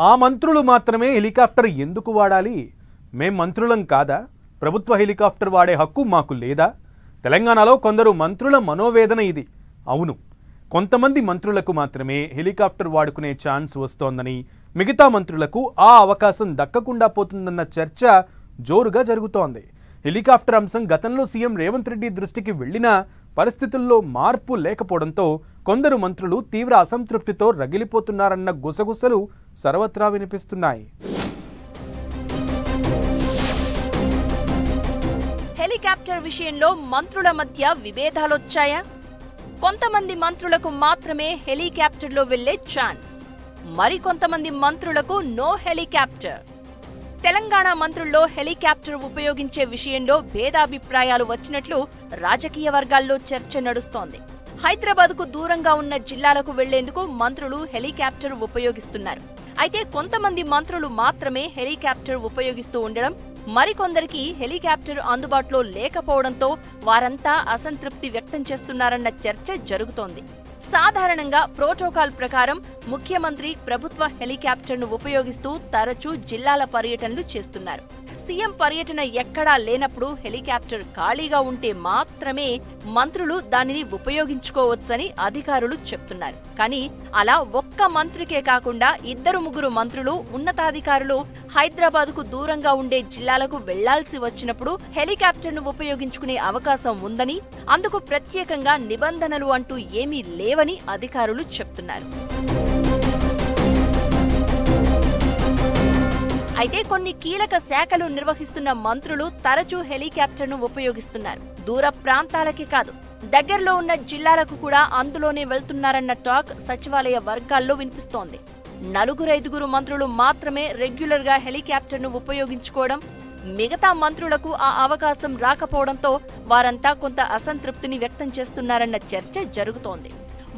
ఆ మంత్రులు మాత్రమే హెలికాప్టర్ ఎందుకు వాడాలి? మేం మంత్రులం కాదా? ప్రభుత్వ హెలికాప్టర్ వాడే హక్కు మాకు లేదా? తెలంగాణలో కొందరు మంత్రుల మనోవేదన ఇది. అవును, కొంతమంది మంత్రులకు మాత్రమే హెలికాప్టర్ వాడుకునే ఛాన్స్ వస్తోందని, మిగతా మంత్రులకు ఆ అవకాశం దక్కకుండా పోతుందన్న చర్చ జోరుగా జరుగుతోంది. హెలికాప్టర్ అంశం గతంలో సీఎం రేవంత్ రెడ్డి దృష్టికి వెళ్లినా పరిస్థితుల్లో మార్పు లేకపోవడంతో కొందరు మంత్రులు తీవ్ర అసంతృప్తితో రగిలిపోతున్నారన్న గుసగుసలు సర్వత్రా వినిపిస్తున్నాయి. హెలికాప్టర్ విషయంలో మంత్రుల మధ్య విభేదాలొచ్చాయా? కొంతమంది మంత్రులకు మాత్రమే హెలికాప్టర్లో వెళ్లే ఛాన్స్, మరికొంతమంది మంత్రులకు నో హెలికాప్టర్. తెలంగాణ మంత్రుల్లో హెలికాప్టర్ ఉపయోగించే విషయంలో భేదాభిప్రాయాలు వచ్చినట్లు రాజకీయ వర్గాల్లో చర్చ నడుస్తోంది. హైదరాబాద్కు దూరంగా ఉన్న జిల్లాలకు వెళ్లేందుకు మంత్రులు హెలికాప్టర్ ఉపయోగిస్తున్నారు. అయితే కొంతమంది మంత్రులు మాత్రమే హెలికాప్టర్ ఉపయోగిస్తూ ఉండడం, మరికొందరికి హెలికాప్టర్ అందుబాటులో లేకపోవడంతో వారంతా అసంతృప్తి వ్యక్తం చేస్తున్నారన్న చర్చ జరుగుతోంది. సాధారణంగా ప్రోటోకాల్ ప్రకారం ముఖ్యమంత్రి ప్రభుత్వ హెలికాప్టర్ను ఉపయోగిస్తూ తరచూ జిల్లాల పర్యటనలు చేస్తున్నారు. సీఎం పర్యటన ఎక్కడా లేనప్పుడు హెలికాప్టర్ ఖాళీగా ఉంటే మాత్రమే మంత్రులు దానిని ఉపయోగించుకోవచ్చని అధికారులు చెప్తున్నారు. కానీ అలా ఒక్క మంత్రికే కాకుండా 2-3 మంత్రులు, ఉన్నతాధికారులు హైదరాబాద్కు దూరంగా ఉండే జిల్లాలకు వెళ్లాల్సి వచ్చినప్పుడు హెలికాప్టర్ను ఉపయోగించుకునే అవకాశం ఉందని, అందుకు ప్రత్యేకంగా నిబంధనలు అంటూ ఏమీ లేవని అధికారులు చెప్తున్నారు. అయితే కొన్ని కీలక శాఖలు నిర్వహిస్తున్న మంత్రులు తరచూ హెలికాప్టర్ను ఉపయోగిస్తున్నారు. దూర ప్రాంతాలకే కాదు, దగ్గరలో ఉన్న జిల్లాలకు కూడా అందులోనే వెళ్తున్నారన్న టాక్ సచివాలయ వర్గాల్లో వినిపిస్తోంది. 4-5 మంత్రులు మాత్రమే రెగ్యులర్గా హెలికాప్టర్ను ఉపయోగించుకోవడం, మిగతా మంత్రులకు ఆ అవకాశం రాకపోవడంతో వారంతా కొంత అసంతృప్తిని వ్యక్తం చేస్తున్నారన్న చర్చ జరుగుతోంది.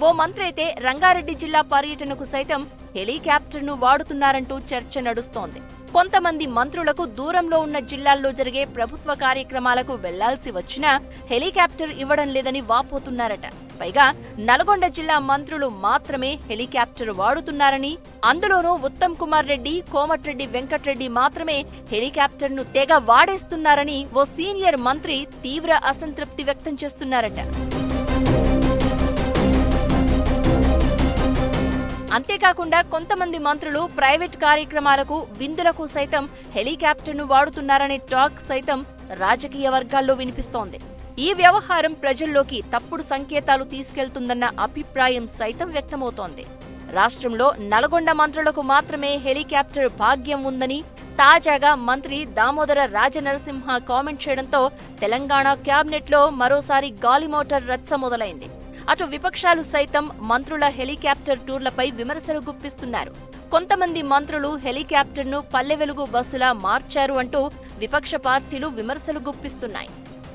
ఓ మంత్రి అయితే రంగారెడ్డి జిల్లా పర్యటనకు సైతం హెలికాప్టర్ను వాడుతున్నారంటూ చర్చ నడుస్తోంది. కొంతమంది మంత్రులకు దూరంలో ఉన్న జిల్లాల్లో జరిగే ప్రభుత్వ కార్యక్రమాలకు వెళ్లాల్సి వచ్చినా హెలికాప్టర్ ఇవ్వడం లేదని వాపోతున్నారట. పైగా నల్గొండ జిల్లా మంత్రులు మాత్రమే హెలికాప్టర్ వాడుతున్నారని, అందులోనూ ఉత్తమ్ కుమార్ రెడ్డి, కోమటిరెడ్డి వెంకటరెడ్డి మాత్రమే హెలికాప్టర్ను తెగ వాడేస్తున్నారని ఓ సీనియర్ మంత్రి తీవ్ర అసంతృప్తి వ్యక్తం చేస్తున్నారట. అంతేకాకుండా కొంతమంది మంత్రులు ప్రైవేట్ కార్యక్రమాలకు, విందులకు సైతం హెలికాప్టర్ను వాడుతున్నారనే టాక్ సైతం రాజకీయ వర్గాల్లో వినిపిస్తోంది. ఈ వ్యవహారం ప్రజల్లోకి తప్పుడు సంకేతాలు తీసుకెళ్తుందన్న అభిప్రాయం సైతం వ్యక్తమవుతోంది. రాష్ట్రంలో నల్గొండ మంత్రులకు మాత్రమే హెలికాప్టర్ భాగ్యం ఉందని తాజాగా మంత్రి దామోదర రాజనరసింహ కామెంట్ చేయడంతో తెలంగాణ క్యాబినెట్లో మరోసారి గాలిమోటార్ రచ్చ మొదలైంది. అటు విపక్షాలు సైతం మంత్రుల హెలికాప్టర్ టూర్లపై విమర్శలు గుప్పిస్తున్నారు. కొంతమంది మంత్రులు హెలికాప్టర్ను పల్లె వెలుగు బస్సులా మార్చారు అంటూ విపక్ష పార్టీలు విమర్శలు గుప్పిస్తున్నాయి.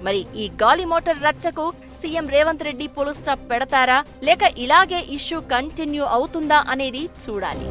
మరి ఈ గాలిమోటార్ రచ్చకు CM Revanth Reddy full stop పెడతారా, లేక ఇలాగే ఇష్యూ కంటిన్యూ అవుతుందా అనేది చూడాలి.